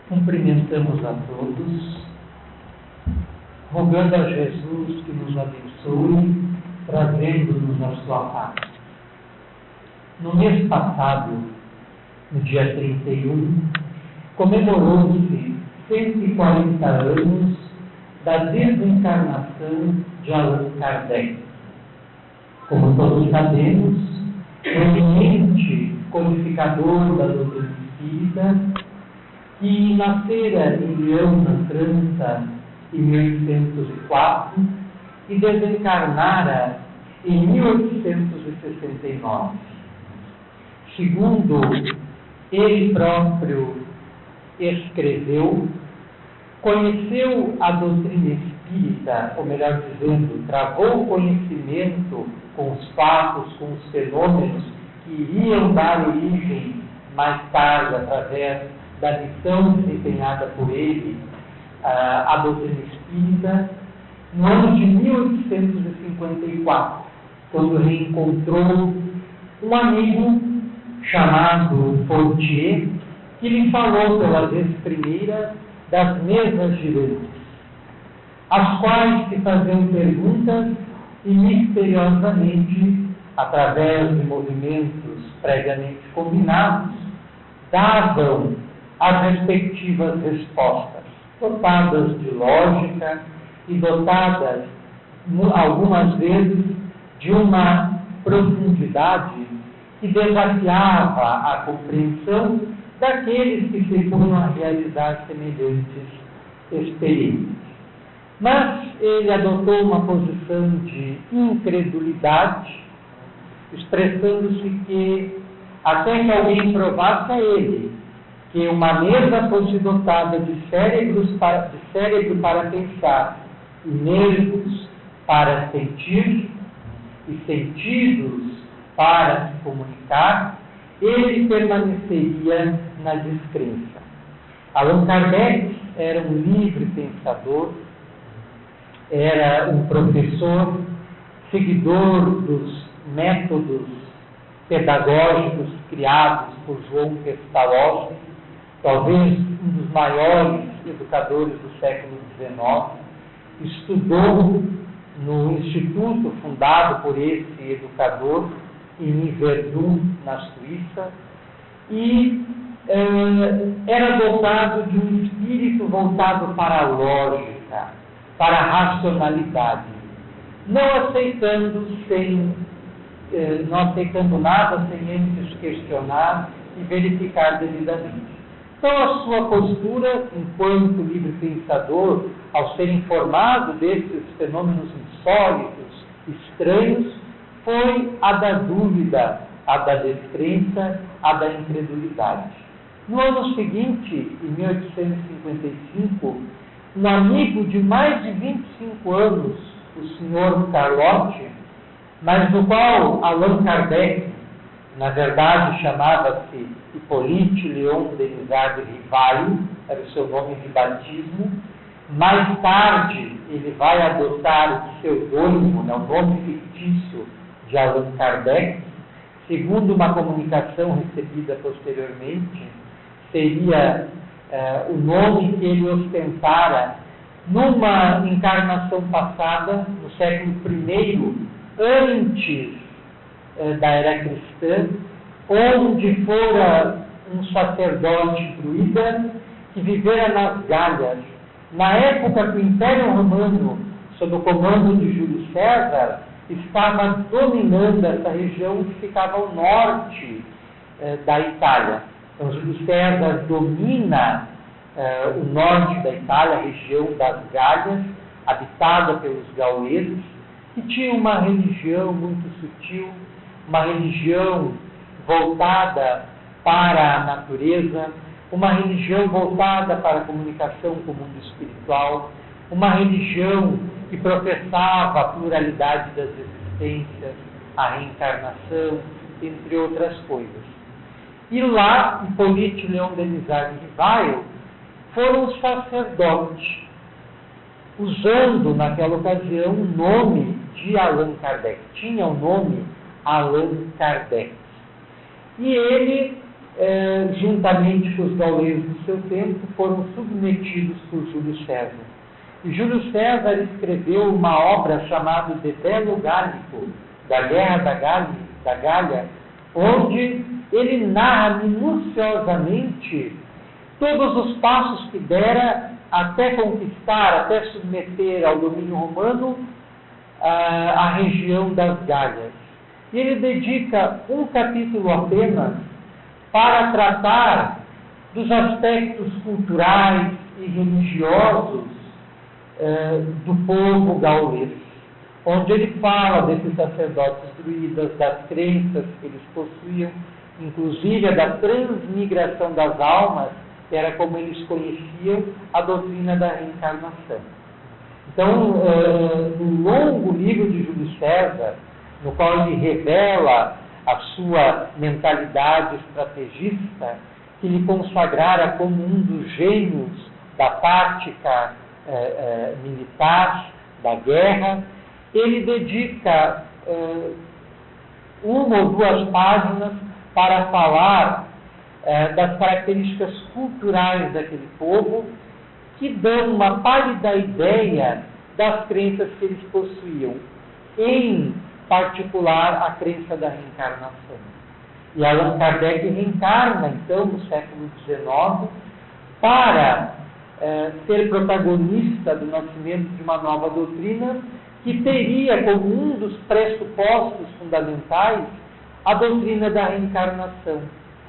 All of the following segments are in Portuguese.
Cumprimentamos a todos, rogando a Jesus que nos abençoe, trazendo-nos a sua paz. No mês passado, no dia 31, comemorou-se 140 anos da desencarnação de Allan Kardec. Como todos sabemos, eminente codificador da doutrina espírita, que nascera em Leão, na França, em 1804 e desencarnara em 1869. Segundo ele próprio escreveu, conheceu a doutrina espírita, ou melhor dizendo, travou conhecimento com os fatos, com os fenômenos que iriam dar origem mais tarde, através da missão desempenhada por ele, a doutrina espírita, no ano de 1854, quando reencontrou um amigo chamado Fortier, que lhe falou pela vez primeira das mesas girantes, as quais se faziam perguntas e misteriosamente, através de movimentos previamente combinados, davam as respectivas respostas, dotadas de lógica e dotadas, algumas vezes, de uma profundidade que desafiava a compreensão daqueles que se punham a realizar semelhantes experiências. Mas ele adotou uma posição de incredulidade, expressando-se que, até que alguém provasse a ele que uma mesa fosse dotada de cérebro para pensar e nervos para sentir e sentidos para se comunicar, ele permaneceria na descrença. Allan Kardec era um livre pensador, era um professor, seguidor dos métodos pedagógicos criados por João Pestalozzi, talvez um dos maiores educadores do século XIX, estudou no instituto fundado por esse educador, em Verdun, na Suíça, e era dotado de um espírito voltado para a lógica, para a racionalidade, não aceitando nada sem antes questionar e verificar devidamente. Então, a sua postura, enquanto livre pensador, ao ser informado desses fenômenos insólitos, estranhos, foi a da dúvida, a da descrença, a da incredulidade. No ano seguinte, em 1855, um amigo de mais de 25 anos, o Sr. Carlotti, mas no qual Allan Kardec, na verdade, chamava-se Hippolyte Léon Denisard Rivail, era o seu nome de batismo. Mais tarde, ele vai adotar o pseudônimo, o nome fictício de Allan Kardec. Segundo uma comunicação recebida posteriormente, seria o nome que ele ostentara numa encarnação passada, no século I, antes da era cristã, onde fora um sacerdote druida que vivera nas Gálias. Na época que o Império Romano, sob o comando de Júlio César, estava dominando essa região que ficava ao norte da Itália. Então, Júlio César domina o norte da Itália, a região das Gálias, habitada pelos gauleses, que tinha uma religião muito sutil, uma religião voltada para a natureza, uma religião voltada para a comunicação com o mundo espiritual, uma religião que professava a pluralidade das existências, a reencarnação, entre outras coisas. E lá, Hippolyte Léon Denisard Rivail foram os sacerdotes, usando naquela ocasião o nome de Allan Kardec. Tinha o nome Allan Kardec. E ele juntamente com os gauleses do seu tempo, foram submetidos por Júlio César. E Júlio César escreveu uma obra chamada De Bello Gallico, da Guerra da Gália, onde ele narra minuciosamente todos os passos que dera até conquistar, até submeter ao domínio romano a região das Gálias. E ele dedica um capítulo apenas para tratar dos aspectos culturais e religiosos do povo gaulês, onde ele fala desses sacerdotes druidas, das crenças que eles possuíam, inclusive a da transmigração das almas, que era como eles conheciam a doutrina da reencarnação. Então, no longo livro de Júlio César, no qual ele revela a sua mentalidade estrategista, que lhe consagrara como um dos gênios da tática militar, da guerra, ele dedica uma ou duas páginas para falar das características culturais daquele povo, que dão uma pálida ideia das crenças que eles possuíam, em particular a crença da reencarnação. E Allan Kardec reencarna, então, no século XIX, para ser protagonista do nascimento de uma nova doutrina que teria como um dos pressupostos fundamentais a doutrina da reencarnação,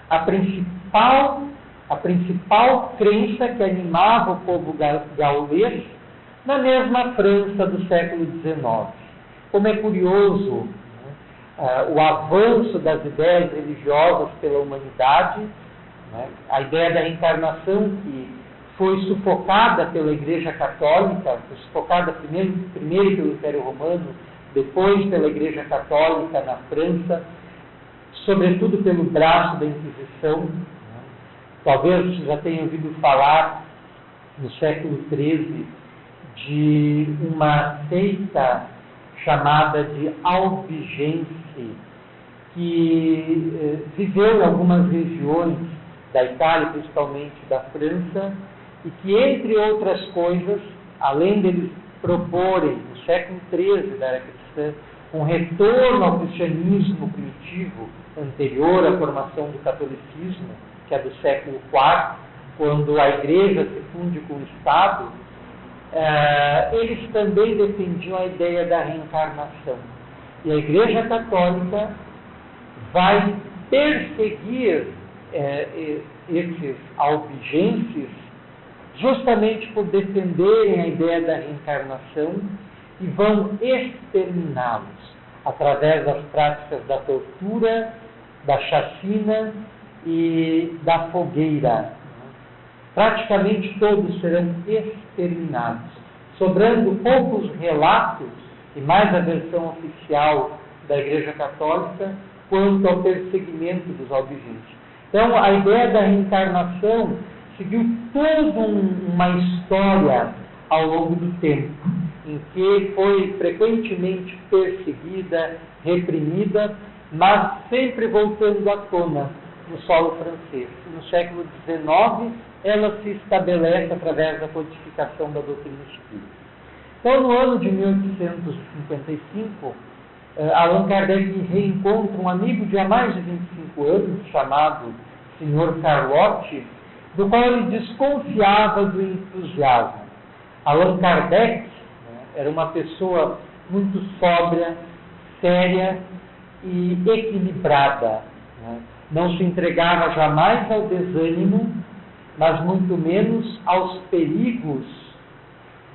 a principal crença que animava o povo gaulês na mesma França do século XIX. Como é curioso o avanço das ideias religiosas pela humanidade, a ideia da reencarnação que foi sufocada pela Igreja Católica, foi sufocada primeiro pelo Império Romano, depois pela Igreja Católica na França, sobretudo pelo braço da Inquisição. Talvez você já tenha ouvido falar, no século XIII, de uma seita chamada de Albigense, que viveu em algumas regiões da Itália, principalmente da França, e que, entre outras coisas, além deles proporem, no século XIII da era cristã, um retorno ao cristianismo primitivo, anterior à formação do catolicismo, que é do século IV, quando a Igreja se funde com o Estado, eles também defendiam a ideia da reencarnação. E a Igreja Católica vai perseguir esses albigenses justamente por defenderem a ideia da reencarnação e vão exterminá-los através das práticas da tortura, da chacina e da fogueira. Praticamente todos serão exterminados, sobrando poucos relatos, e mais a versão oficial da Igreja Católica, quanto ao perseguimento dos albigenses. Então, a ideia da reencarnação seguiu toda uma história ao longo do tempo, em que foi frequentemente perseguida, reprimida, mas sempre voltando à tona no solo francês. No século XIX, ela se estabelece através da codificação da doutrina espírita. Então, no ano de 1855, Allan Kardec reencontra um amigo de há mais de 25 anos, chamado Sr. Carlotti, do qual ele desconfiava do entusiasmo. Allan Kardec era uma pessoa muito sóbria, séria e equilibrada. Não se entregava jamais ao desânimo, mas muito menos aos perigos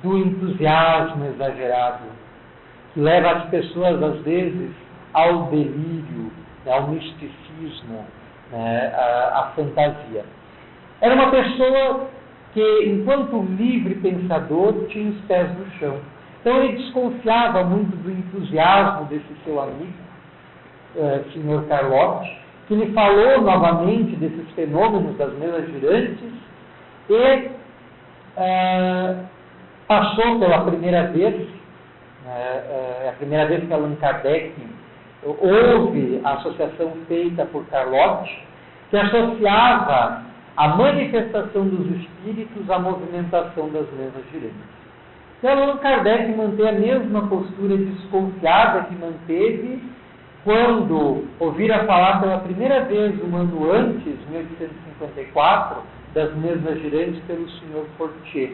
do entusiasmo exagerado, que leva as pessoas, às vezes, ao delírio, ao misticismo, à fantasia. Era uma pessoa que, enquanto livre pensador, tinha os pés no chão. Então ele desconfiava muito do entusiasmo desse seu amigo, Sr. Carlotti, que lhe falou novamente desses fenômenos das mesas girantes e passou pela primeira vez, a primeira vez que Allan Kardec ouve a associação feita por Carlotti, que associava a manifestação dos espíritos à movimentação das mesas girantes. E Allan Kardec mantém a mesma postura desconfiada que manteve quando ouvira falar pela primeira vez, um ano antes, 1854, das mesas girantes pelo Sr. Fortier.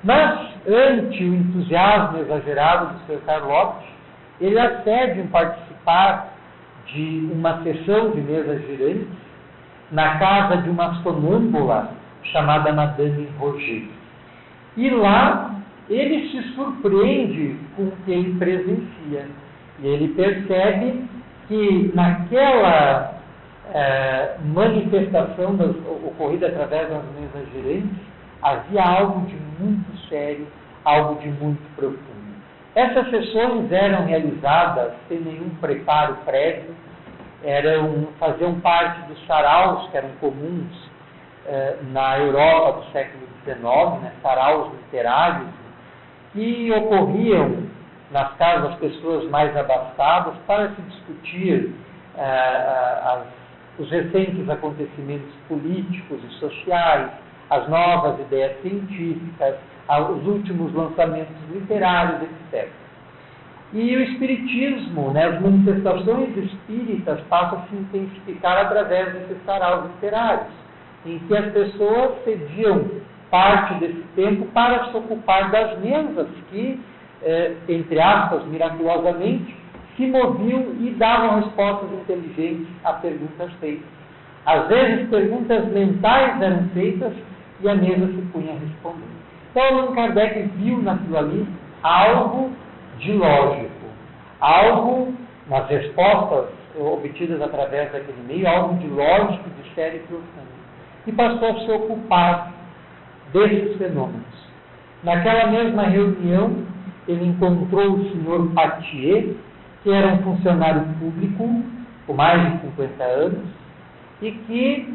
Mas, ante o entusiasmo exagerado do Sr. Carlotti, ele acede em participar de uma sessão de mesas girantes na casa de uma sonâmbula chamada Madame Roger. E lá ele se surpreende com o que ele presencia. E ele percebe que naquela manifestação ocorrida através das mesas girantes, havia algo de muito sério, algo de muito profundo. Essas sessões eram realizadas sem nenhum preparo prévio, faziam parte dos saraus que eram comuns na Europa do século XIX, né, saraus literários, que ocorriam nas casas das pessoas mais abastadas para se discutir os recentes acontecimentos políticos e sociais, as novas ideias científicas, os últimos lançamentos literários, etc. E o espiritismo, né, as manifestações espíritas passam a se intensificar através desses saraus literários, em que as pessoas cediam parte desse tempo para se ocupar das mesas que, entre aspas, miraculosamente, se moviam e davam respostas inteligentes a perguntas feitas. Às vezes, perguntas mentais eram feitas e a mesa se punha a responder. Então, Allan Kardec viu naquilo ali algo de lógico, algo nas respostas obtidas através daquele meio, algo de lógico, de sério e profundo. E passou a se ocupar desses fenômenos. Naquela mesma reunião, ele encontrou o Sr. Patier, que era um funcionário público, com mais de 50 anos, e que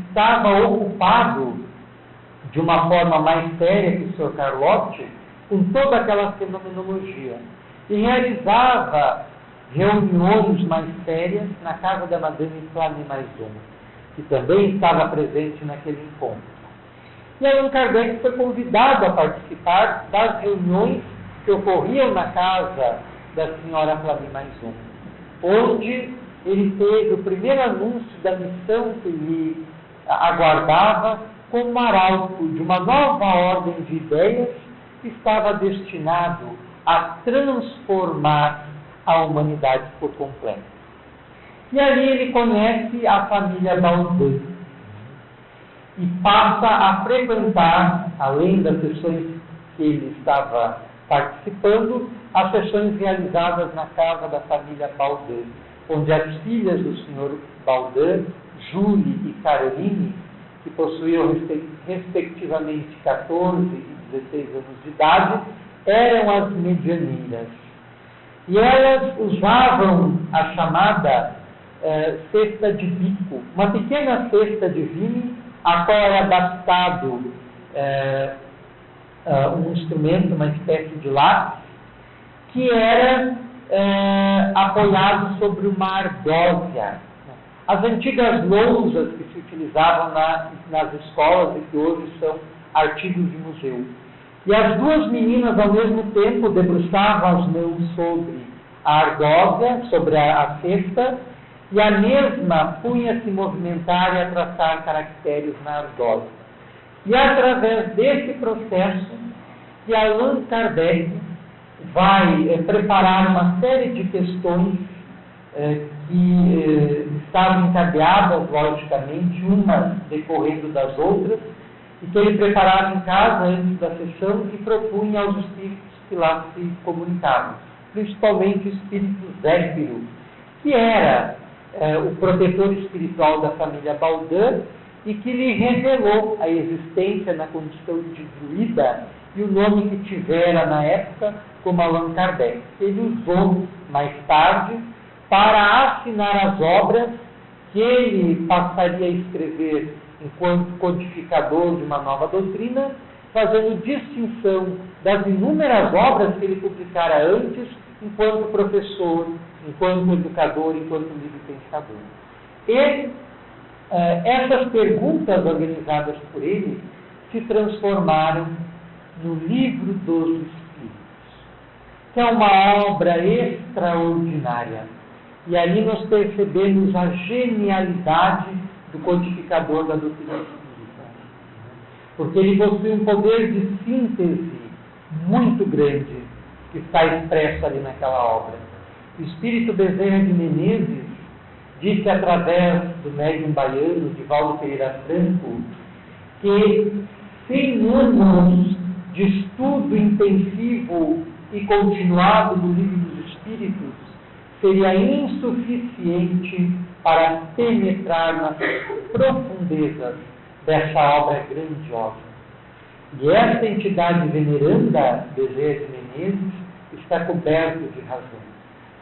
estava ocupado de uma forma mais séria que o Sr. Carlotti, com toda aquela fenomenologia, e realizava reuniões mais sérias na casa da Madame Flamy Maison, que também estava presente naquele encontro. E Allan Kardec foi convidado a participar das reuniões que ocorriam na casa da senhora Flamy Maison, onde ele teve o primeiro anúncio da missão que lhe aguardava como arauto de uma nova ordem de ideias que estava destinado a transformar a humanidade por completo. E ali ele conhece a família Baudin e passa a frequentar, além das sessões que ele estava participando, as sessões realizadas na casa da família Baudin, onde as filhas do Sr. Baudin, Julie e Caroline, que possuíam respectivamente 14 e 16 anos de idade, eram as medianeiras. E elas usavam a chamada cesta de bico, uma pequena cesta de vinho, a qual era adaptado um instrumento, uma espécie de lápis, que era apoiado sobre uma ardósia. As antigas lousas que se utilizavam nas escolas e que hoje são artigos de museu. E as duas meninas, ao mesmo tempo, debruçavam as mãos sobre a ardósia, sobre a cesta, e a mesma punha-se movimentar e a traçar caracteres na ardósia. E através desse processo, que Allan Kardec vai preparar uma série de questões que estavam encadeadas, logicamente, umas decorrendo das outras, e que ele preparava em casa antes da sessão e propunha aos espíritos que lá se comunicavam, principalmente o espírito Zéfiro, que era o protetor espiritual da família Baudin e que lhe revelou a existência na condição de druida e o nome que tivera na época como Allan Kardec. Ele usou mais tarde para assinar as obras que ele passaria a escrever enquanto codificador de uma nova doutrina, fazendo distinção das inúmeras obras que ele publicara antes, enquanto professor, enquanto educador, enquanto livre pensador. E essas perguntas organizadas por ele se transformaram no Livro dos Espíritos, que é uma obra extraordinária. E ali nós percebemos a genialidade do codificador da doutrina espírita, porque ele possui um poder de síntese muito grande que está expresso ali naquela obra. O Espírito Bezerra de Menezes disse através do médium baiano, Divaldo Pereira Franco, que 100 anos de estudo intensivo e continuado do Livro dos Espíritos seria insuficiente para penetrar nas profundezas dessa obra grandiosa. E essa entidade veneranda, Bezerra de Menezes, está coberta de razão.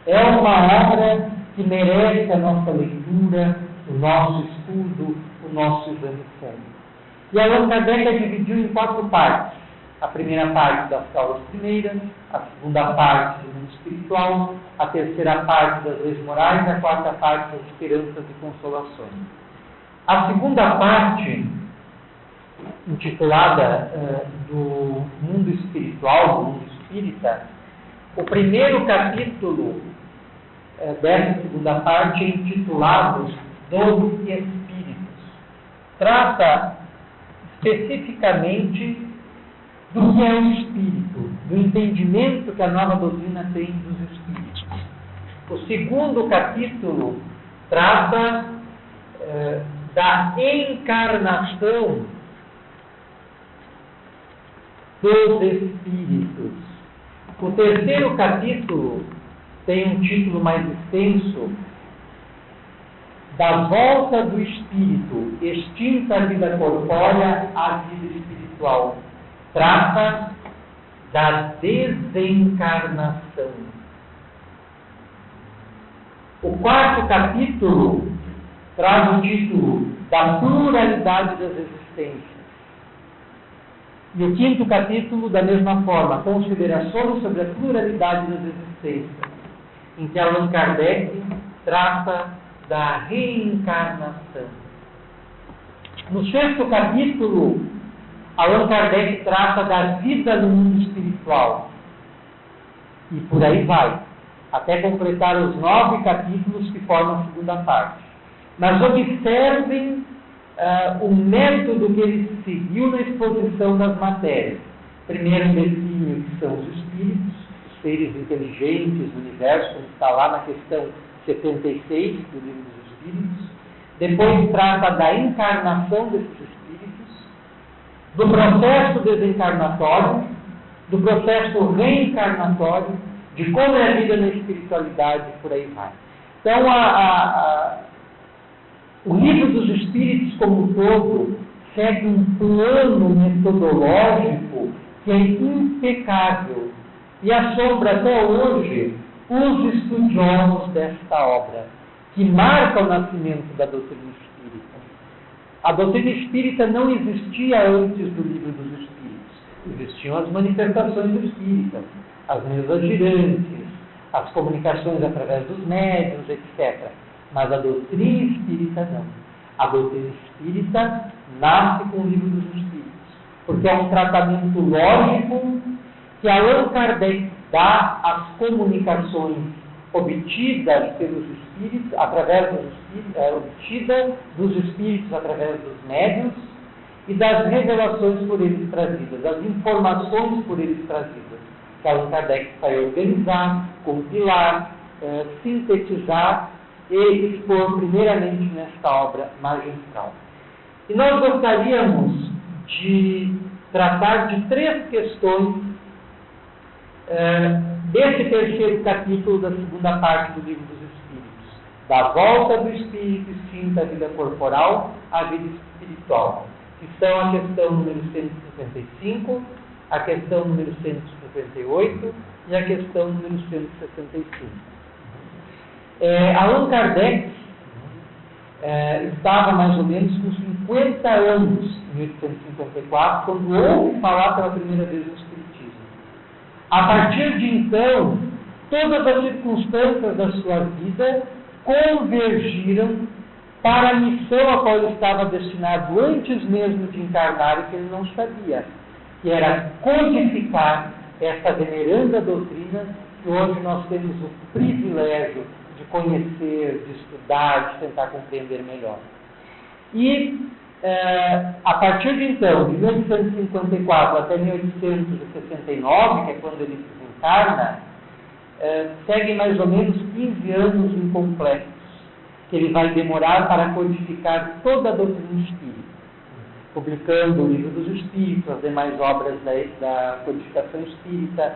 É uma obra que merece a nossa leitura, o nosso estudo, o nosso exame sério. E Allan Kardec a dividiu em 4 partes. A primeira parte das causas primeiras, a segunda parte do mundo espiritual, a terceira parte das leis morais e a quarta parte das esperanças e consolações. A segunda parte, intitulada do mundo espiritual, do mundo espírita, o primeiro capítulo dessa segunda parte é intitulado dos Espíritos. Trata especificamente do que é o Espírito, do entendimento que a nova doutrina tem dos Espíritos. O segundo capítulo trata da encarnação dos Espíritos. O terceiro capítulo tem um título mais extenso: da volta do Espírito, extinta a vida corpórea à vida espiritual. Trata da desencarnação. O quarto capítulo traz o título da pluralidade das existências. E o quinto capítulo, da mesma forma, considerações sobre a pluralidade das existências, em que Allan Kardec trata da reencarnação. No sexto capítulo, Allan Kardec trata da vida no mundo espiritual. E por aí vai, até completar os 9 capítulos que formam a segunda parte. Mas observem o método que ele seguiu na exposição das matérias. Primeiro define o que são os espíritos, os seres inteligentes do universo, como está lá na questão 76 do Livro dos Espíritos. Depois trata da encarnação desses espíritos, do processo desencarnatório, do processo reencarnatório, de como é a vida na espiritualidade e por aí vai. Então, o Livro dos Espíritos como um todo segue um plano metodológico que é impecável e assombra até hoje os estudiosos desta obra, que marca o nascimento da doutrina espírita. A doutrina espírita não existia antes do Livro dos Espíritos. Existiam as manifestações espíritas, as mesas girantes, as comunicações através dos médiuns, etc. Mas a doutrina espírita não. A doutrina espírita nasce com o Livro dos Espíritos, porque é um tratamento lógico que Allan Kardec dá às comunicações obtidas pelos espíritos, através dos espíritos, obtidas dos espíritos através dos médiuns e das revelações por eles trazidas, das informações por eles trazidas, que Allan Kardec vai organizar, compilar, sintetizar e expor primeiramente nesta obra magistral. E nós gostaríamos de tratar de 3 questões desse terceiro capítulo da segunda parte do Livro dos Espíritos, da volta do Espírito extinta à vida corporal à vida espiritual, que são a questão número 155, a questão número 158 e a questão número 165. Allan Kardec estava mais ou menos com 50 anos em 1854, quando ouve falar pela primeira vez no Espiritismo. A partir de então, todas as circunstâncias da sua vida convergiram para a missão a qual ele estava destinado antes mesmo de encarnar e que ele não sabia, que era codificar essa veneranda doutrina que hoje nós temos o privilégio de conhecer, de estudar, de tentar compreender melhor. E, a partir de então, de 1854 até 1869, que é quando ele desencarna, seguem mais ou menos 15 anos incompletos, que ele vai demorar para codificar toda a doutrina espírita, publicando o Livro dos Espíritos, as demais obras da codificação espírita,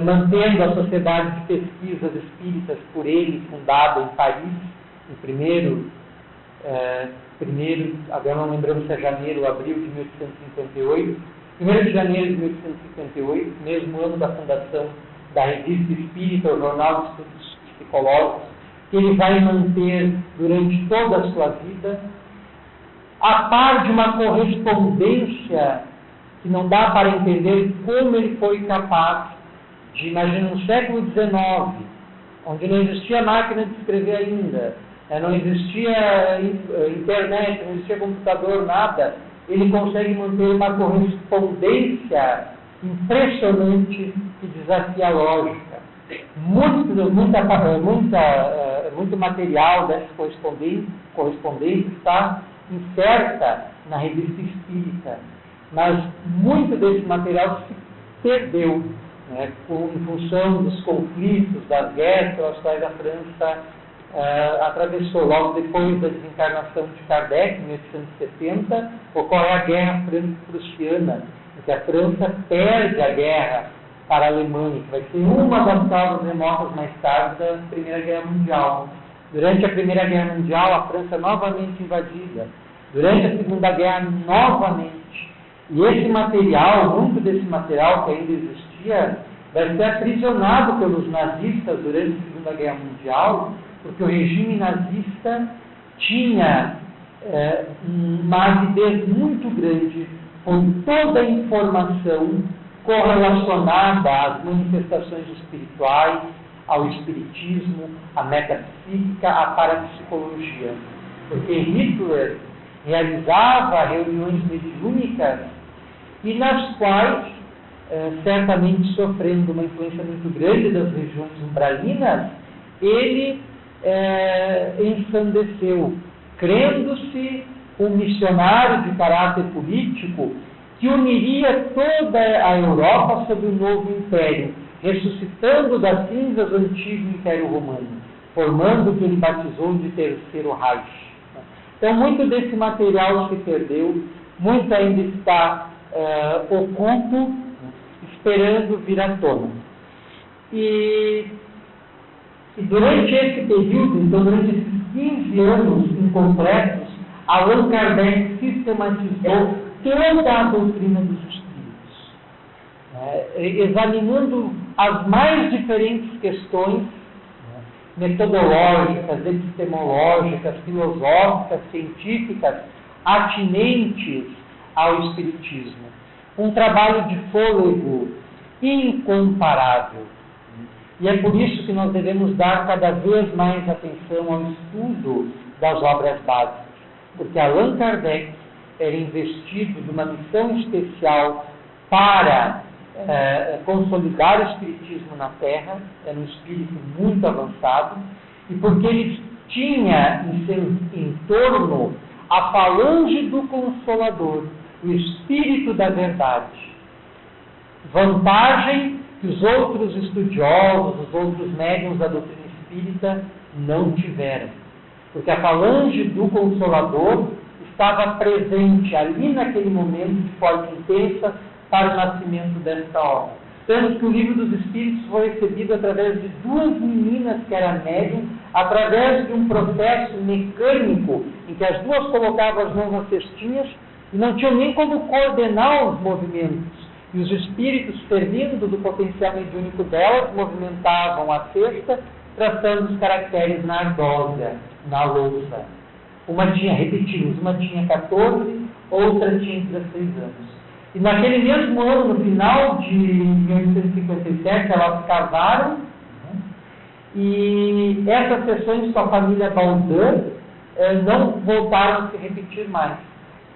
mantendo a Sociedade de Pesquisas Espíritas por ele, fundada em Paris, em primeiro, agora não lembramos se é janeiro ou abril de 1858, 1º de janeiro de 1858, mesmo ano da fundação da Revista Espírita, o Jornal de Estudos Psicológicos, que ele vai manter durante toda a sua vida, a par de uma correspondência que não dá para entender como ele foi capaz de, imagina, no século XIX, onde não existia máquina de escrever ainda, não existia internet, não existia computador, nada, ele consegue manter uma correspondência impressionante que desafia a lógica. Muito material dessa correspondência está incerta na Revista Espírita, mas muito desse material se perdeu, em função dos conflitos, das guerras pelas quais a França atravessou. Logo depois da desencarnação de Kardec, em 1870, ocorre a Guerra Franco-Prussiana, em que a França perde a guerra para a Alemanha, que vai ser uma das causas remotas mais tarde da Primeira Guerra Mundial. Durante a Primeira Guerra Mundial, a França é novamente invadida. Durante a Segunda Guerra, novamente. E esse material, muito desse material que ainda existia, vai ser aprisionado pelos nazistas durante a Segunda Guerra Mundial, porque o regime nazista tinha uma avidez muito grande com toda a informação correlacionada às manifestações espirituais, ao espiritismo, à metafísica, à parapsicologia. Porque Hitler realizava reuniões mediúnicas e nas quais, certamente sofrendo uma influência muito grande das regiões umbralinas, ele ensandeceu, crendo-se um missionário de caráter político que uniria toda a Europa sob o novo império, ressuscitando das cinzas o antigo Império Romano, formando o que ele batizou de Terceiro Reich. Então, muito desse material se perdeu, muito ainda está oculto, esperando vir à tona. E durante esse período, então durante esses 15 anos incompletos, Allan Kardec sistematizou toda a doutrina dos espíritos, examinando as mais diferentes questões metodológicas, epistemológicas, filosóficas, científicas, atinentes ao espiritismo. Um trabalho de fôlego incomparável. E é por isso que nós devemos dar cada vez mais atenção ao estudo das obras básicas, porque Allan Kardec era investido de uma missão especial para consolidar o espiritismo na Terra, era um espírito muito avançado, e porque ele tinha em seu entorno a falange do Consolador, o Espírito da Verdade. Vantagem que os outros estudiosos, os outros médiuns da doutrina espírita não tiveram, porque a falange do Consolador estava presente ali naquele momento de forma intensa para o nascimento desta obra. Tanto que o Livro dos Espíritos foi recebido através de duas meninas que eram médium, através de um processo mecânico em que as duas colocavam as mãos nas cestinhas e não tinham nem como coordenar os movimentos. E os espíritos, servindo do potencial mediúnico delas, movimentavam a cesta, traçando os caracteres na ardósia, na lousa. Uma tinha, repetimos, uma tinha 14, outra tinha 16 anos. E naquele mesmo ano, no final de 1857, elas casaram, e essas sessões com a família Baudin não voltaram a se repetir mais.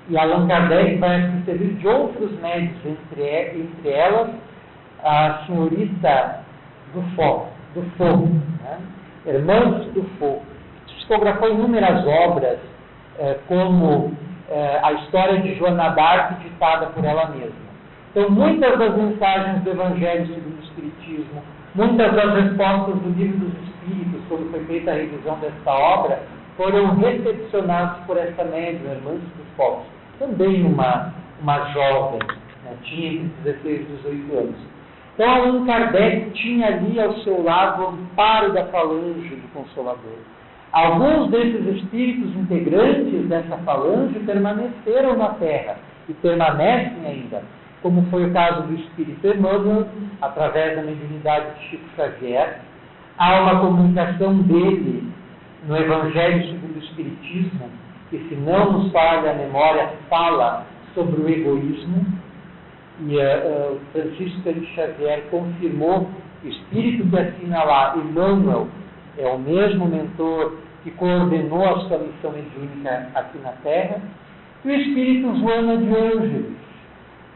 E Allan Kardec vai se servir de outros médios, entre elas a senhorita Dufour, né? Hermance Dufour, psicografou inúmeras obras, como a história de Joana d'Arc, ditada por ela mesma. Então, muitas das mensagens do Evangelho segundo o Espiritismo, muitas das respostas do Livro dos Espíritos, quando foi feita a revisão desta obra, foram recepcionados por essa médium, Hermance Dufour, também uma jovem, né? Tinha entre 16 e 18 anos. Então, Allan Kardec tinha ali ao seu lado o amparo da falange do Consolador. Alguns desses espíritos integrantes dessa falange permaneceram na Terra e permanecem ainda, como foi o caso do Espírito Emmanuel, através da mediunidade de Chico Xavier. Há uma comunicação dele no Evangelho segundo o Espiritismo, que, se não nos falha a memória, fala sobre o egoísmo, e Francisco de Xavier confirmou que o espírito que assina lá, Emmanuel, é o mesmo mentor que coordenou a sua missão mediúnica aqui na Terra, e o espírito Joana de Ângeles,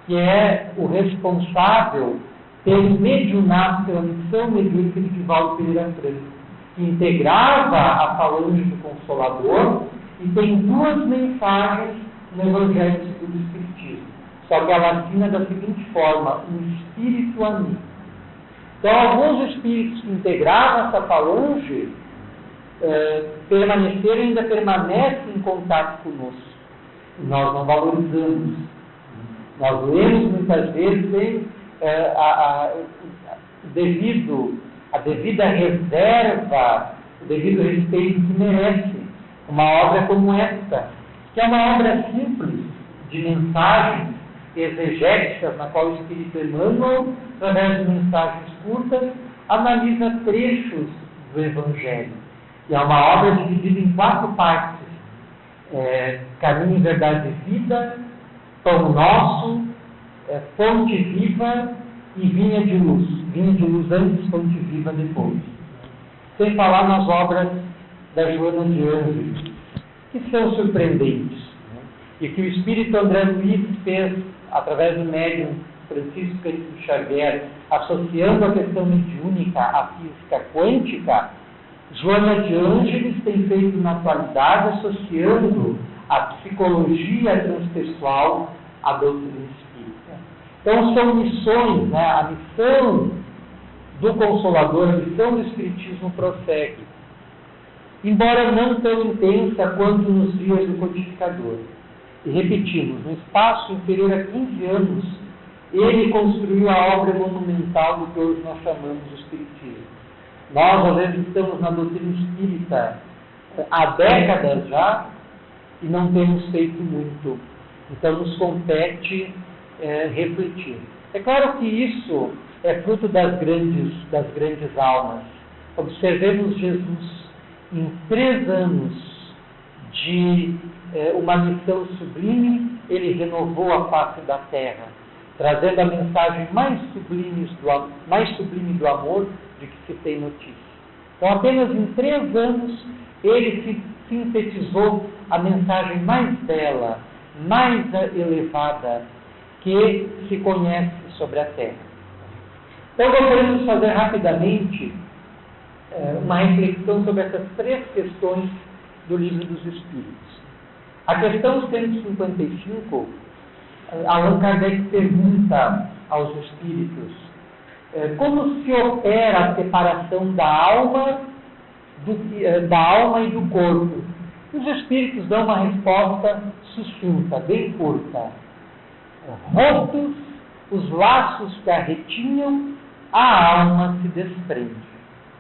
que é o responsável pelo mediunato, pela missão mediúnica de Divaldo Pereira Franco, que integrava a falange do Consolador, e tem duas mensagens no Evangelho segundo o Espiritismo, só que ela assina da seguinte forma: um espírito amigo. Então, alguns espíritos que integravam essa falange permaneceram e ainda permanecem em contato conosco. Nós não valorizamos. Nós lemos muitas vezes sem a devida reserva, o devido respeito que merece uma obra como esta, que é uma obra simples de mensagens exegéticas, na qual o Espírito Emmanuel, através de mensagens curtas, analisa trechos do Evangelho. E é uma obra dividida em 4 partes: Caminho, Verdade e Vida, Pão Nosso, Fonte Viva e Vinha de Luz. Vinha de Luz antes, Fonte Viva depois. Sem falar nas obras da Joana de Ângeles, que são surpreendentes, né? E que o Espírito André Luiz fez através do médium Francisco Cândido Xavier, associando a questão mediúnica à física quântica. Joana de Ângeles tem feito na atualidade, associando a psicologia transpessoal à doutrina espírita. Então, são missões, né? A missão do Consolador, a missão do Espiritismo prossegue, embora não tão intensa quanto nos dias do Codificador. E repetimos, no espaço inferior a 15 anos, ele construiu a obra monumental do que hoje nós chamamos de Espiritismo. Nós, às vezes, estamos na doutrina espírita há décadas já e não temos feito muito. Então, nos compete refletir. É claro que isso é fruto das grandes almas. Observemos Jesus em 3 anos de uma missão sublime, ele renovou a face da terra, trazendo a mensagem mais sublime do amor de que se tem notícia. Então, apenas em 3 anos, ele sintetizou a mensagem mais bela, mais elevada que se conhece sobre a terra. Então, gostaríamos de fazer rapidamente uma reflexão sobre essas 3 questões do Livro dos Espíritos. A questão 155, Allan Kardec pergunta aos espíritos como se opera a separação da alma e do corpo. Os espíritos dão uma resposta sucinta, bem curta. Rotos os laços que a retinham, a alma se desprende.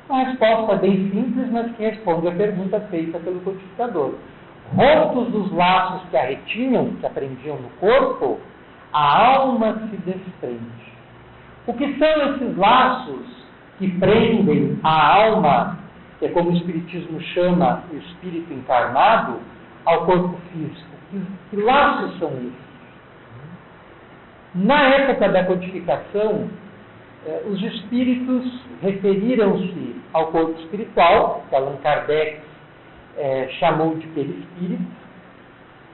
Uma resposta bem simples, mas que responde à pergunta feita pelo codificador. Rotos os laços que a retinham, que a prendiam no corpo, a alma se desprende. O que são esses laços que prendem a alma, que é como o Espiritismo chama o espírito encarnado, ao corpo físico? Que laços são esses? Na época da codificação, os espíritos referiram-se ao corpo espiritual, que Allan Kardec chamou de perispírito,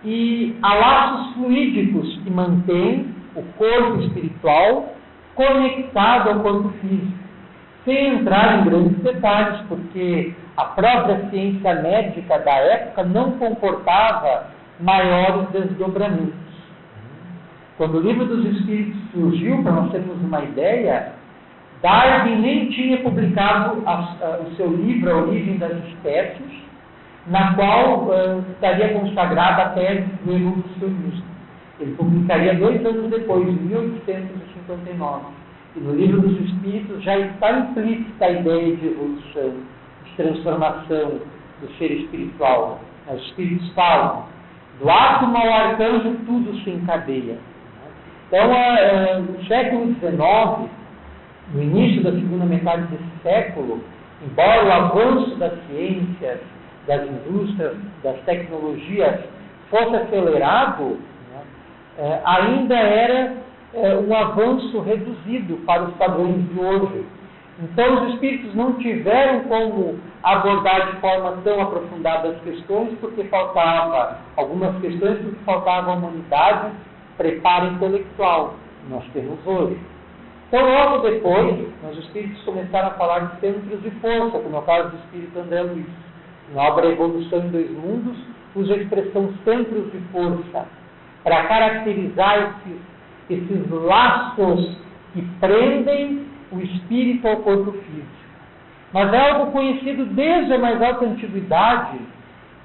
e há laços fluídicos que mantêm o corpo espiritual conectado ao corpo físico, sem entrar em grandes detalhes, porque a própria ciência médica da época não comportava maiores desdobramentos. Quando o Livro dos Espíritos surgiu, para nós termos uma ideia, Darwin nem tinha publicado o seu livro A Origem das Espécies, na qual estaria consagrada a tese do evolucionismo. Ele publicaria 2 anos depois, em 1859. E no Livro dos Espíritos já está implícita a ideia de evolução, de transformação do ser espiritual. Os Espíritos falam, do átomo ao arcanjo tudo se encadeia. Então, no século XIX, no início da segunda metade desse século, embora o avanço das ciências, das indústrias, das tecnologias fosse acelerado, ainda era um avanço reduzido para os padrões de hoje. Então, os espíritos não tiveram como abordar de forma tão aprofundada as questões, porque faltava algumas questões, porque faltava a humanidade preparo intelectual. Nós temos hoje. Então, logo depois, os espíritos começaram a falar de centros de força, como é o caso do espírito André Luiz. Na obra Evolução em Dois Mundos, usa a expressão centros de força, para caracterizar esses laços que prendem o espírito ao corpo físico. Mas é algo conhecido desde a mais alta antiguidade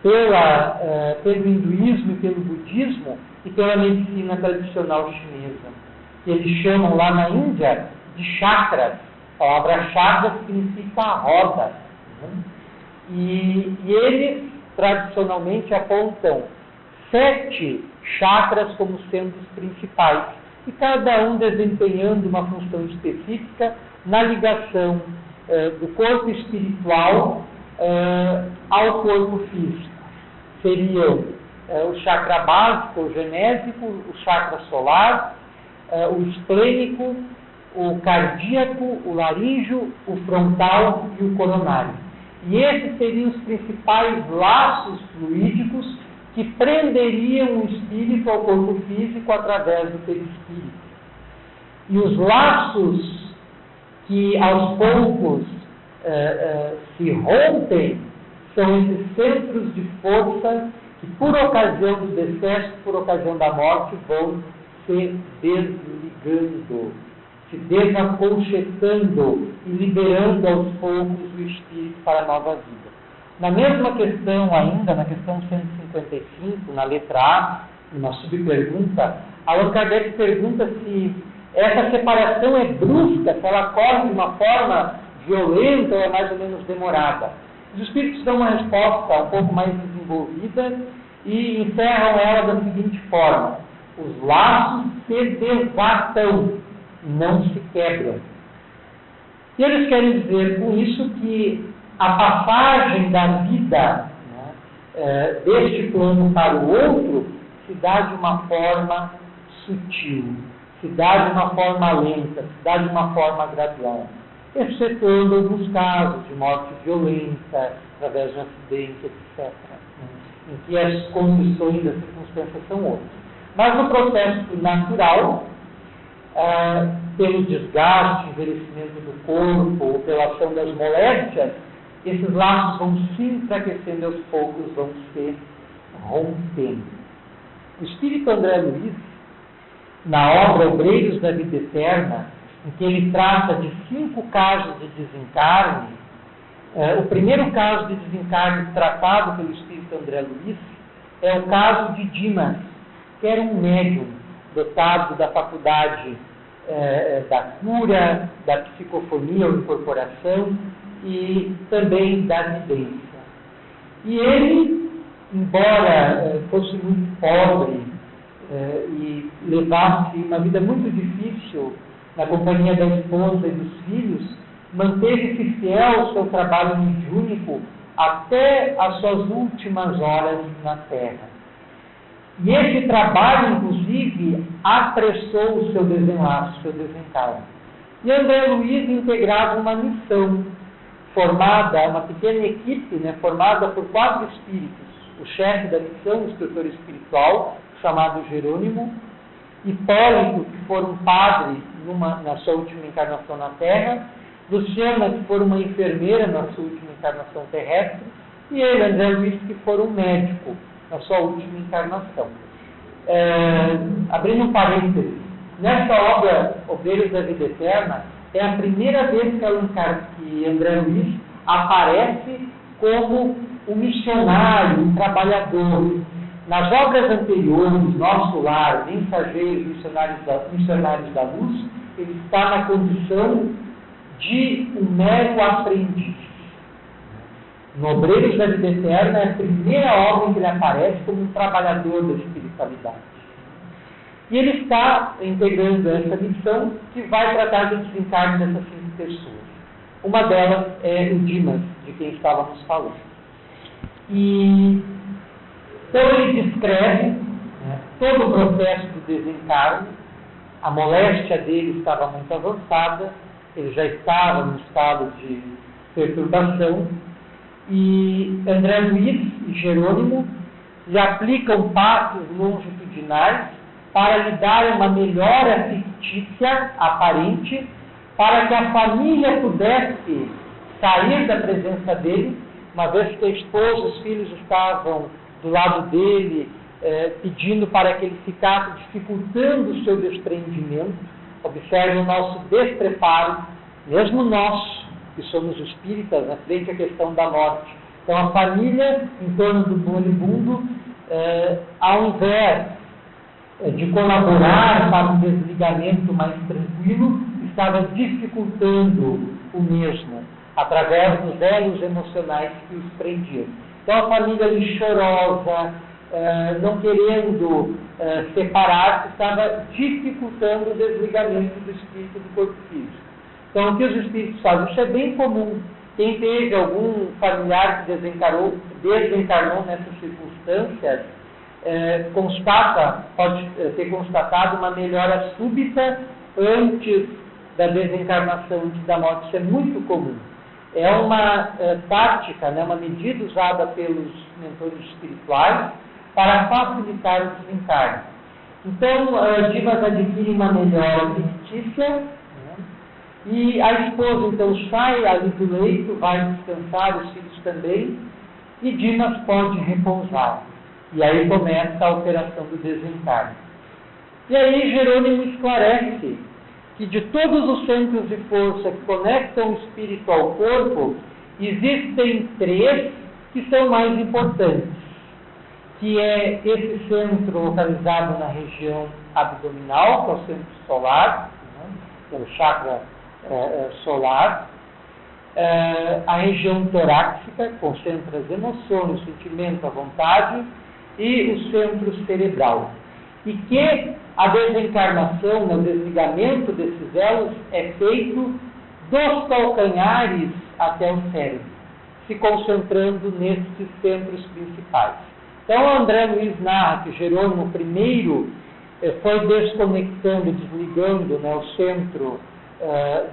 pelo hinduísmo e pelo budismo e pela medicina tradicional chinesa, que eles chamam lá na Índia de chakras. A palavra chakra significa roda. E eles tradicionalmente apontam 7 chakras como sendo os principais, e cada um desempenhando uma função específica na ligação do corpo espiritual ao corpo físico. Seriam o chakra básico, o genésico, o chakra solar, o esplênico, o cardíaco, o laríngeo, o frontal e o coronário. E esses seriam os principais laços fluídicos que prenderiam o espírito ao corpo físico através do perispírito. E os laços que aos poucos se rompem são esses centros de força que, por ocasião do decesso, por ocasião da morte, vão se desligando, se desacolchetando e liberando aos poucos o espírito para a nova vida. Na mesma questão ainda, na questão 155, na letra A, uma subpergunta, Allan Kardec pergunta se essa separação é brusca, se ela ocorre de uma forma violenta ou é mais ou menos demorada. Os espíritos dão uma resposta um pouco mais desenvolvida e encerram ela da seguinte forma: os laços se desatam, não se quebram. E eles querem dizer com isso que a passagem da vida deste plano para o outro se dá de uma forma sutil, se dá de uma forma lenta, se dá de uma forma gradual, excetuando alguns casos de morte violenta, através de um acidente, etc., em que as condições das circunstâncias são outras. Mas no processo natural, pelo desgaste, envelhecimento do corpo, ou pela ação das moléstias, esses laços vão se enfraquecendo aos poucos, vão se rompendo. O espírito André Luiz, na obra Obreiros da Vida Eterna, em que ele trata de 5 casos de desencarne, o primeiro caso de desencarne tratado pelo espírito André Luiz é o caso de Dimas, que era um médium dotado da faculdade da cura, da psicofonia ou incorporação e também da vidência. E ele, embora fosse muito pobre e levasse uma vida muito difícil na companhia da esposa e dos filhos, manteve-se fiel ao seu trabalho mediúnico até as suas últimas horas na Terra. E esse trabalho, inclusive, apressou o seu desenlace, o seu desencarne. E André Luiz integrava uma missão. formada, uma pequena equipe, né, formada por 4 espíritos. O chefe da missão, o instrutor espiritual, chamado Jerônimo, Hipólito, que for um padre na sua última encarnação na Terra, Luciana, que for uma enfermeira na sua última encarnação terrestre, e ele, André Luiz, que for um médico na sua última encarnação. Abrindo um parênteses, nessa obra Obreiros da Vida Eterna, é a primeira vez que André Luiz aparece como um missionário, um trabalhador. Nas obras anteriores, Nosso Lar, Mensageiros, Missionários da Luz, ele está na condição de um mero aprendiz. No Obreiros da Vida Eterna é a primeira obra em que ele aparece como um trabalhador da espiritualidade. E ele está integrando essa missão que vai tratar do desencarne dessas 5 pessoas. Uma delas é o Dimas, de quem estávamos falando. E então ele descreve todo o processo do desencarne. A moléstia dele estava muito avançada, ele já estava no estado de perturbação, e André Luiz e Jerônimo lhe aplicam passos longitudinais para lhe dar uma melhora fictícia, aparente, para que a família pudesse sair da presença dele, uma vez que a esposa e os filhos estavam do lado dele, pedindo para que ele ficasse, dificultando o seu desprendimento. Observe o nosso despreparo, mesmo nós, que somos espíritas, na frente à questão da morte. Então, a família, em torno do moribundo, ao invés de colaborar para um desligamento mais tranquilo, estava dificultando o mesmo, através dos elos emocionais que os prendiam. Então, a família ali chorosa, não querendo separar-se, estava dificultando o desligamento do espírito do corpo físico. Então, o que os espíritos fazem? Isso é bem comum. Quem teve algum familiar que desencarnou nessas circunstâncias, pode ter constatado uma melhora súbita antes da desencarnação, antes da morte. Isso é muito comum. É uma tática, uma medida usada pelos mentores espirituais para facilitar o desencarne. Então, Dimas adquire uma melhora fictícia, e a esposa, então, sai ali do leito, vai descansar, os filhos também, e Dimas pode repousar. E aí começa a operação do desencarne. E aí Jerônimo esclarece que de todos os centros de força que conectam o espírito ao corpo, existem 3 que são mais importantes, que é esse centro localizado na região abdominal, que é o centro solar, que é o chakra solar, a região torácica, concentra as emoções, o sentimento, a vontade, e o centro cerebral. E que a desencarnação, o desligamento desses elos é feito dos calcanhares até o cérebro, se concentrando nesses centros principais. Então, André Luiz narra que Jerônimo primeiro foi desconectando, desligando o centro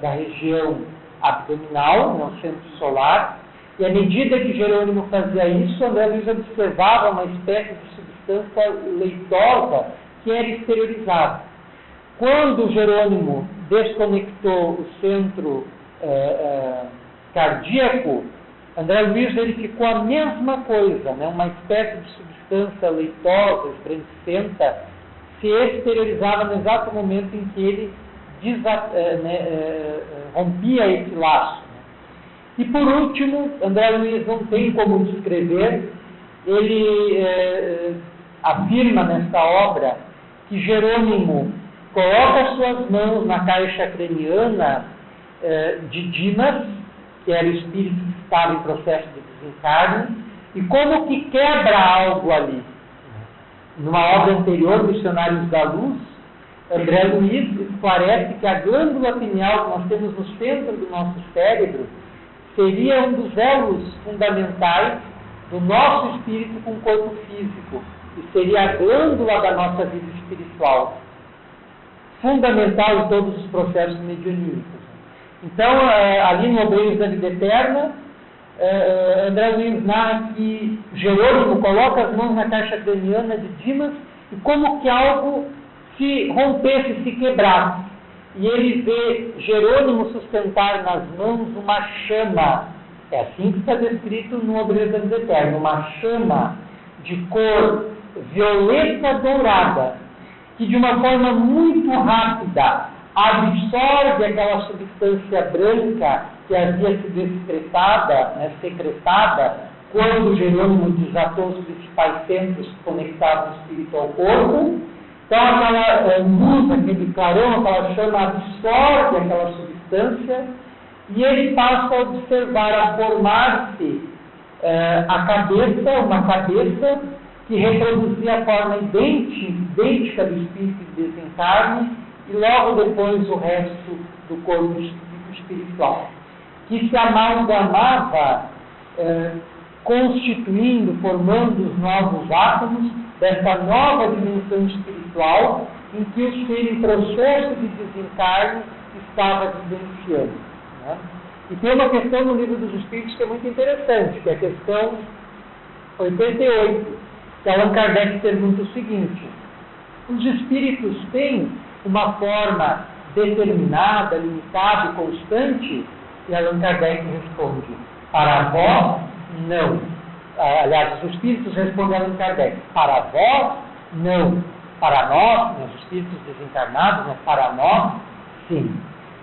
da região abdominal, o centro solar, e à medida que Jerônimo fazia isso, André Luiz observava uma espécie de substância leitosa que era exteriorizada. Quando Jerônimo desconectou o centro cardíaco, André Luiz verificou a mesma coisa, uma espécie de substância leitosa, esbranquiçenta, se exteriorizava no exato momento em que ele rompia esse laço. E por último, André Luiz não tem como descrever, ele afirma nesta obra que Jerônimo coloca suas mãos na caixa craniana de Dimas, que era o espírito que estava em processo de desencarne, e como que quebra algo ali. Numa obra anterior, Missionários da Luz, André Luiz esclarece que a glândula pineal que nós temos no centro do nosso cérebro seria um dos elos fundamentais do nosso espírito com o corpo físico, e seria a glândula da nossa vida espiritual, fundamental em todos os processos medianímicos. Então, ali no Obreiros da Vida Eterna, André Luiz narra que Jerônimo coloca as mãos na caixa craniana de Dimas e como que algo se rompesse, se quebrasse. E ele vê Jerônimo sustentar nas mãos uma chama. É assim que está descrito no Obreiros da Vida Eterna, uma chama de cor violeta dourada, que de uma forma muito rápida absorve aquela substância branca que havia sido secretada, quando Jerônimo desatou os principais centros que conectavam o espírito ao corpo. Então aquela luz, aquele clarão, aquela chama absorve aquela substância e ele passa a observar, a formar-se a cabeça, uma cabeça que reproduzia a forma idêntica do espírito de desencarne e logo depois o resto do corpo espiritual, que se amalgamava, constituindo, formando os novos átomos dessa nova dimensão espiritual em que o ser em processo de desencarne estava vivenciando. Né? E tem uma questão no Livro dos Espíritos que é muito interessante, que é a questão 88, que Allan Kardec pergunta o seguinte: os espíritos têm uma forma determinada, limitada e constante? E Allan Kardec responde: para vós, não. Aliás, os espíritos respondem a Allan Kardec: para vós, não. Para nós, os espíritos desencarnados, né? Para nós, sim.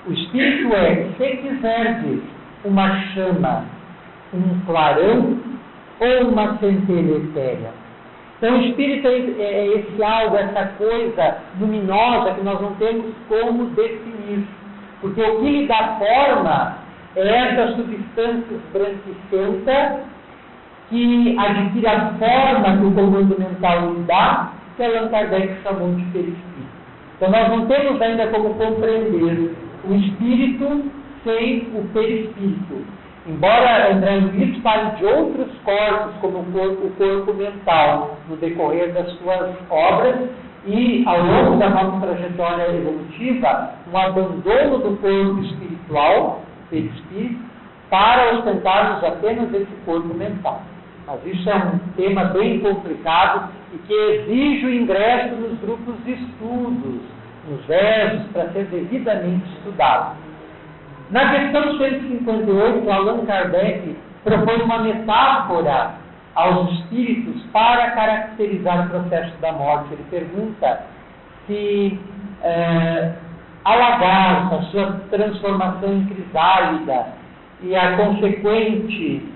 O espírito é, se quiserdes, uma chama, um clarão ou uma centelha etérea. Então, o espírito é esse algo, essa coisa luminosa que nós não temos como definir. Porque o que lhe dá forma é essa substância branquicenta que adquire a forma que o comando mental lhe dá, que Allan Kardec chamou de perispírito. Então, nós não temos ainda como compreender o espírito sem o perispírito. Embora André Luiz fale de outros corpos, como o corpo mental, no decorrer das suas obras, e ao longo da nossa trajetória evolutiva, um abandono do corpo espiritual, perispírito, para ostentarmos apenas esse corpo mental. Mas isso é um tema bem complicado e que exige o ingresso nos grupos de estudos, nos versos, para ser devidamente estudado. Na questão 158, Allan Kardec propõe uma metáfora aos espíritos para caracterizar o processo da morte. Ele pergunta se a lagarta, a sua transformação em crisálida e a consequente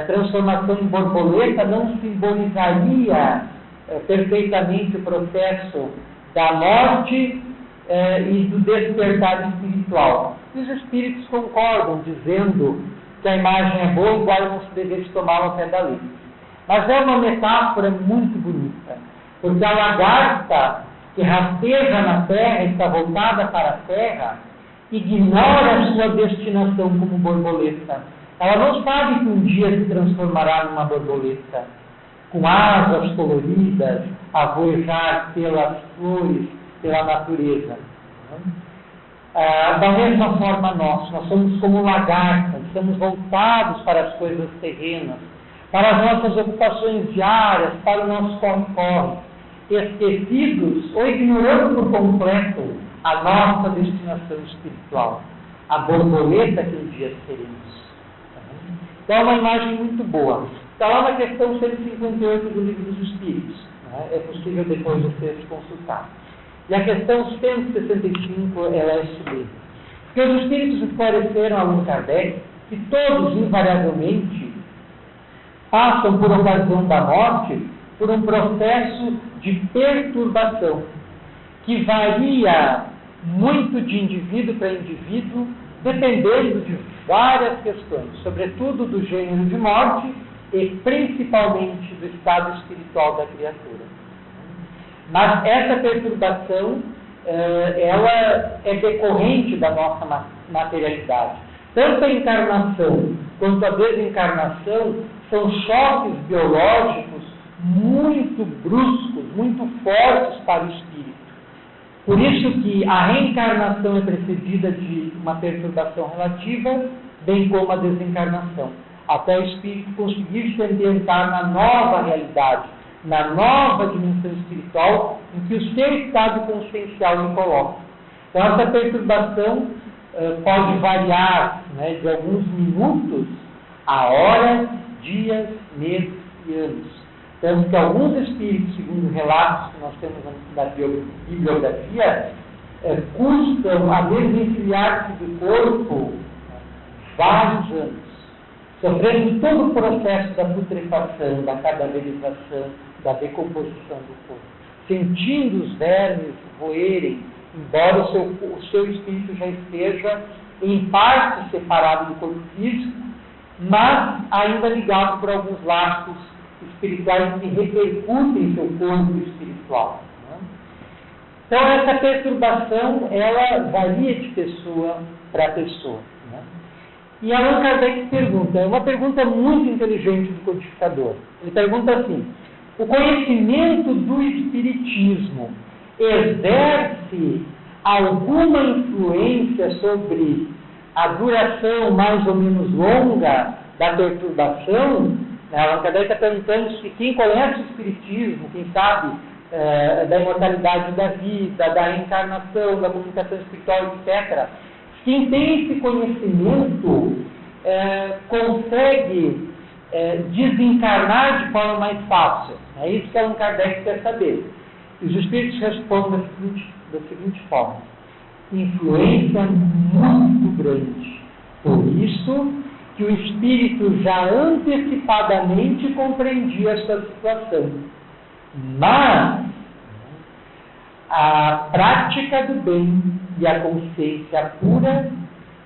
transformação em borboleta não simbolizaria perfeitamente o processo da morte e do despertar espiritual. E os espíritos concordam, dizendo que a imagem é boa, embora não se devesse tomar ao pé da letra. Mas é uma metáfora muito bonita, porque a lagarta que rasteja na terra, está voltada para a terra, ignora a sua destinação como borboleta. Ela não sabe que um dia se transformará numa borboleta, com asas coloridas, a voejar pelas flores, pela natureza. Da mesma forma nós somos como lagartas, estamos voltados para as coisas terrenas, para as nossas ocupações diárias, para o nosso corre-corre, esquecidos ou ignorando por completo a nossa destinação espiritual, a borboleta que um dia seremos. Então é uma imagem muito boa. Está lá na questão 158 do Livro dos Espíritos. É possível depois vocês consultar. E a questão 165, ela é sublime. Porque os Espíritos esclareceram a Allan Kardec que todos, invariavelmente, passam por ocasião da morte por um processo de perturbação, que varia muito de indivíduo para indivíduo, dependendo de várias questões, sobretudo do gênero de morte e principalmente do estado espiritual da criatura. Mas essa perturbação, ela é decorrente da nossa materialidade. Tanto a encarnação quanto a desencarnação são choques biológicos muito bruscos, muito fortes para o espírito. Por isso que a reencarnação é precedida de uma perturbação relativa, bem como a desencarnação, até o espírito conseguir se ambientar na nova realidade, na nova dimensão espiritual em que o seu estado consciencial lhe coloca. Então, essa perturbação pode variar, né, de alguns minutos a horas, dias, meses e anos. Tanto que alguns espíritos, segundo relatos que nós temos na bibliografia, custam a desenfriar-se do corpo vários anos, sofrendo todo o processo da putrefação, da cadaverização, da decomposição do corpo, sentindo os vermes roerem, embora o seu espírito já esteja em parte separado do corpo físico, mas ainda ligado por alguns laços espirituais que repercutem em seu corpo espiritual. Né? Então, essa perturbação, ela varia de pessoa para pessoa. Né? E Allan Kardec pergunta, é uma pergunta muito inteligente do codificador. Ele pergunta assim: o conhecimento do Espiritismo exerce alguma influência sobre a duração mais ou menos longa da perturbação? Allan Kardec está perguntando se quem conhece o Espiritismo, quem sabe da imortalidade da vida, da reencarnação, da comunicação espiritual, etc., quem tem esse conhecimento consegue desencarnar de forma mais fácil. É isso que Allan Kardec quer saber. E os Espíritos respondem da seguinte forma: influência muito grande. Por isso que o Espírito já antecipadamente compreendia essa situação. Mas a prática do bem e a consciência pura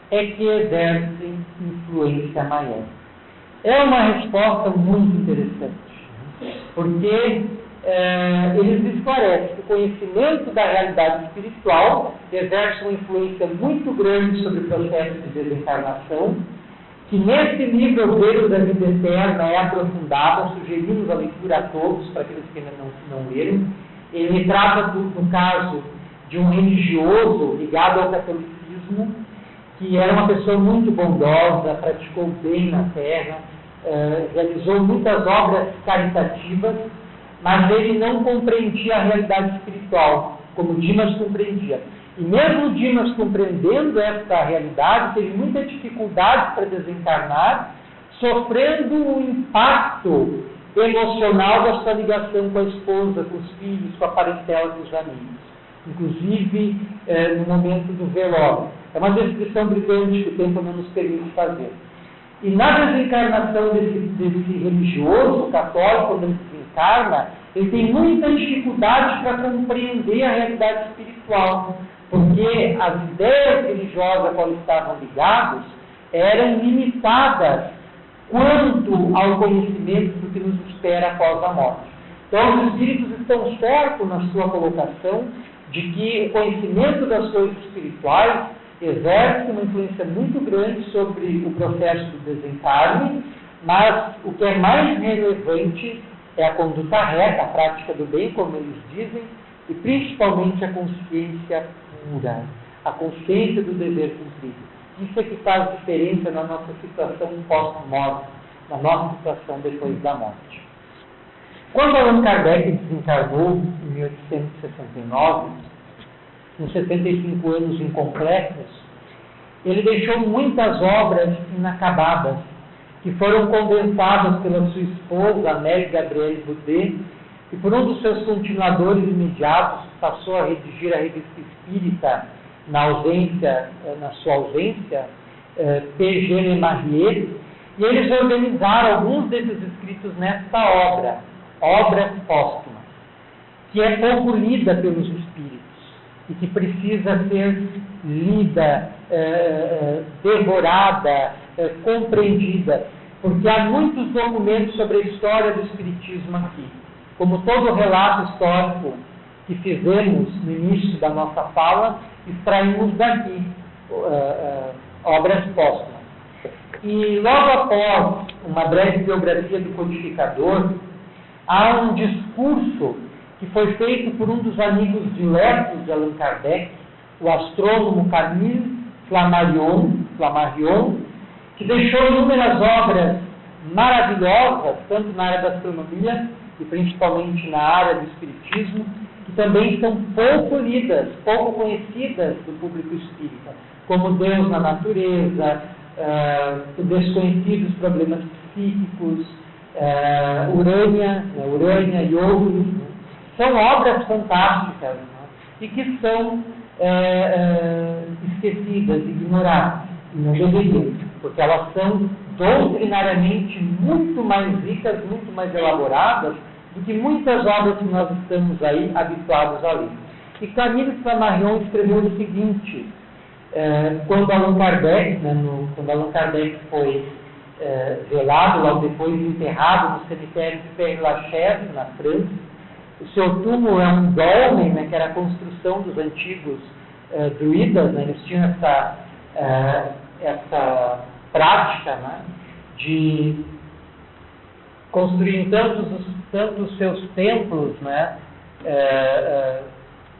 é que exercem influência maior. É uma resposta muito interessante, porque eles esclarecem que o conhecimento da realidade espiritual exerce uma influência muito grande sobre o processo de desencarnação, que nesse livro O Verbo da Vida Eterna é aprofundado, sugerimos a leitura a todos, para aqueles que ainda não leram. Ele trata, no caso, de um religioso ligado ao catolicismo, que era uma pessoa muito bondosa, praticou bem na terra, realizou muitas obras caritativas, mas ele não compreendia a realidade espiritual, como Dimas compreendia. E mesmo Dimas compreendendo essa realidade, teve muita dificuldade para desencarnar, sofrendo o impacto emocional da sua ligação com a esposa, com os filhos, com a parentela, com os amigos. Inclusive, no momento do velório. É uma descrição brilhante que o tempo não nos permite fazer. E na desencarnação desse religioso católico, quando ele desencarna, ele tem muita dificuldade para compreender a realidade espiritual, porque as ideias religiosas a qual estavam ligados eram limitadas quanto ao conhecimento do que nos espera após a morte. Então, os espíritos estão certos na sua colocação de que o conhecimento das coisas espirituais exerce uma influência muito grande sobre o processo do desencarne, mas o que é mais relevante é a conduta reta, a prática do bem, como eles dizem, e principalmente a consciência pura, a consciência do dever cumprido. Isso é que faz diferença na nossa situação pós-morte, na nossa situação depois da morte. Quando Allan Kardec desencarnou, em 1869, com 75 anos incompletos, ele deixou muitas obras inacabadas, que foram condensadas pela sua esposa, Amélie Gabrielle Boudet, e por um dos seus continuadores imediatos, passou a redigir a Revista Espírita na sua ausência, P.G. Lemarié, e eles organizaram alguns desses escritos nesta obra, Obras Póstumas, que é pouco lida pelos espíritos e que precisa ser lida, devorada, compreendida, porque há muitos documentos sobre a história do espiritismo aqui. Como todo relato histórico que fizemos no início da nossa fala, extraímos daqui obras póstumas. E logo após uma breve biografia do codificador, há um discurso que foi feito por um dos amigos diletos de Allan Kardec, o astrônomo Camille Flammarion, que deixou inúmeras obras maravilhosas, tanto na área da astronomia e principalmente na área do espiritismo, que também são pouco lidas, pouco conhecidas do público espírita, como Deus na Natureza, o Desconhecido, os Problemas Psíquicos, Urânia e outros. São obras fantásticas, né? E que são esquecidas, ignoradas, e não deveriam, porque elas são doutrinariamente muito mais ricas, muito mais elaboradas do que muitas obras que nós estamos aí habituados a ler. E Camille Flammarion escreveu o seguinte, quando Allan Kardec foi velado, logo depois enterrado no cemitério de Père Lachaise, na França. O seu túmulo é um dolmen, né, que era a construção dos antigos druidas, né, eles tinham essa prática, né, de construir tanto os seus templos, né,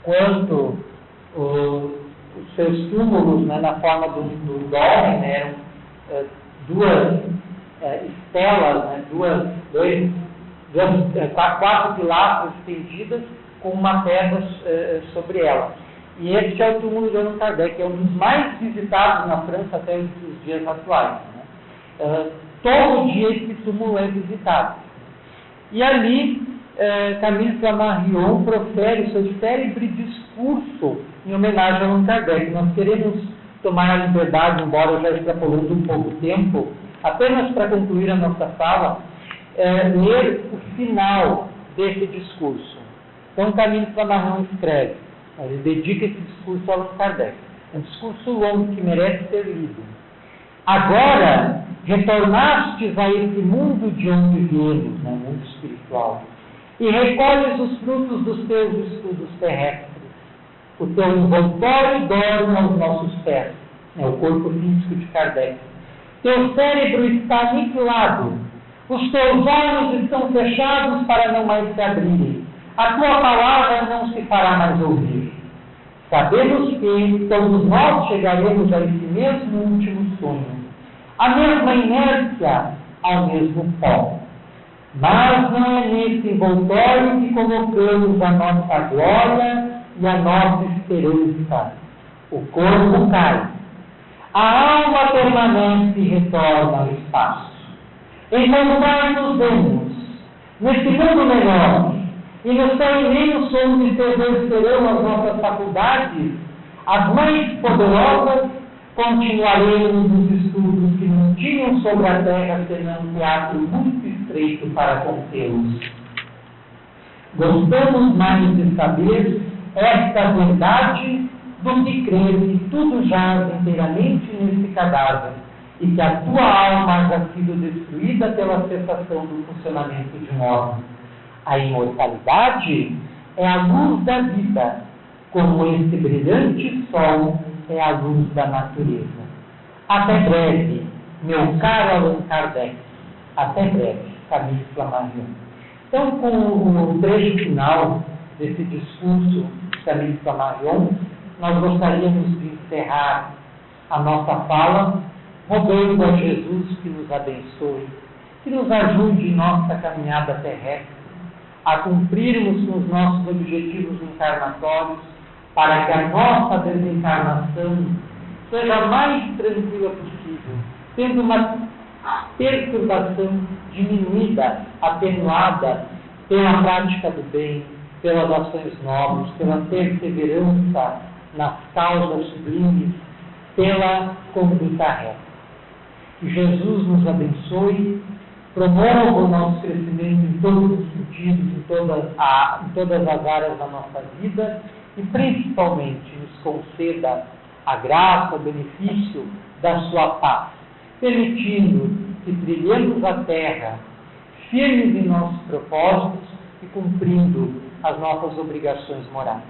quanto os seus túmulos, né, na forma do dolmen, né, eram duas estelas, né, quatro pilastras estendidas com uma pedra sobre ela. E este é o túmulo de Allan Kardec, é um dos mais visitados na França até os dias atuais, né? Todo dia esse túmulo é visitado. E ali, Camille Flammarion profere o seu célebre discurso em homenagem a Allan Kardec. Nós queremos tomar a liberdade, embora já extrapolando um pouco o tempo, apenas para concluir a nossa fala, ler o final desse discurso. Então, Camille Flammarion escreve, ele dedica esse discurso a Allan Kardec. É um discurso longo que merece ser lido. Agora, retornastes a esse mundo de onde viemos, né, mundo espiritual, e recolhes os frutos dos teus estudos terrestres. O teu envoltório dorme aos nossos pés, o corpo físico de Kardec. Teu cérebro está aniquilado, os teus olhos estão fechados para não mais se abrirem. A tua palavra não se fará mais ouvir. Sabemos que todos nós chegaremos a esse mesmo último sonho, a mesma inércia, ao mesmo pó. Mas não é nesse envoltório que colocamos a nossa glória e a nossa esperança. O corpo cai. A alma permanece e retorna ao espaço. Então nós nos vemos, nesse mundo menor, e no céu imenso onde se exercerão as nossas faculdades, as mais poderosas, continuaremos nos estudos que não tinham sobre a terra senão um teatro muito estreito para contê-los. Gostamos mais de saber esta verdade do que crer que tudo jaz inteiramente nesse cadáver e que a tua alma haja sido destruída pela cessação do funcionamento de um órgão. A imortalidade é a luz da vida, como esse brilhante sol é a luz da natureza. Até breve, meu caro Allan Kardec. Até breve, Camille Flammarion. Então, com o trecho final desse discurso de Camille Flammarion, nós gostaríamos de encerrar a nossa fala, rogando a Jesus que nos abençoe, que nos ajude em nossa caminhada terrestre, a cumprirmos os nossos objetivos encarnatórios, para que a nossa desencarnação seja a mais tranquila possível, tendo uma perturbação diminuída, atenuada pela prática do bem, pelas ações nobres, pela perseverança nas causas sublimes, pela conduta reta. Que Jesus nos abençoe, promova o nosso crescimento em todos os sentidos, em todas as áreas da nossa vida e principalmente nos conceda a graça, o benefício da sua paz, permitindo que trilhemos a terra firmes em nossos propósitos e cumprindo as nossas obrigações morais.